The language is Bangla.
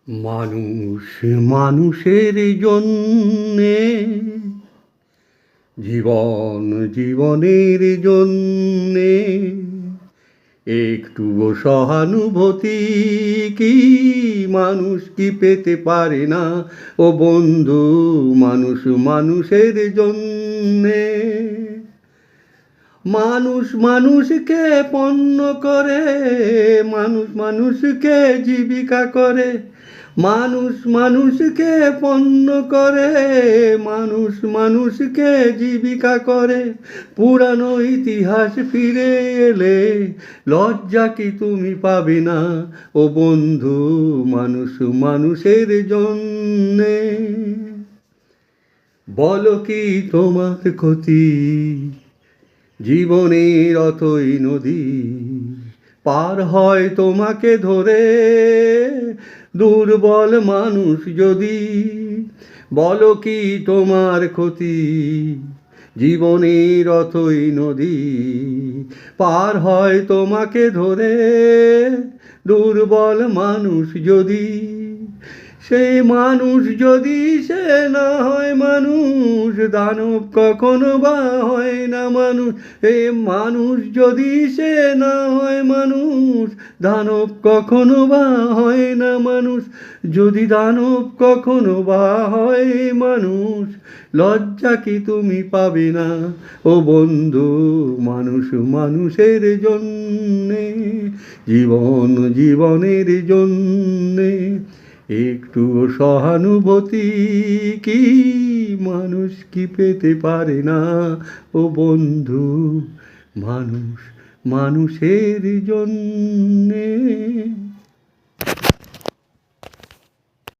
মানুষ মানুষের জন্যে, জীবন জীবনের জন্যে একটুও সহানুভূতি কি মানুষ কি পেতে পারে না? ও বন্ধু, মানুষ মানুষের জন্যে। মানুষ মানুষকে পণ্য করে, মানুষ মানুষকে জীবিকা করে, মানুষ মানুষকে পণ্য করে, মানুষ মানুষকে জীবিকা করে। পুরানো ইতিহাস ফিরে এলে লজ্জা কি তুমি পাবে না? ও বন্ধু, মানুষ মানুষের জন্যে। বলো কি তোমার ক্ষতি? জীবনের অতই নদী পার হয় তোমাকে ধরে, দুর্বল মানুষ যদি। বলো কি তোমার ক্ষতি? জীবনের অতই নদী পার হয় তোমাকে ধরে, দুর্বল মানুষ যদি। সেই মানুষ যদি সে না হয় মানুষ, দানব কখনো বা হয় না মানুষ। এ মানুষ যদি সে না হয় মানুষ, দানব কখনো বা হয় না মানুষ। যদি দানব কখনো বা হয় মানুষ, লজ্জা কি তুমি পাবে না? ও বন্ধু, মানুষ মানুষের জন্যে, জীবন জীবনের জন্যে একটু সহানুভূতি কি মানুষ কি পেতে পারে না? ও বন্ধু, মানুষ মানুষের জন্যে।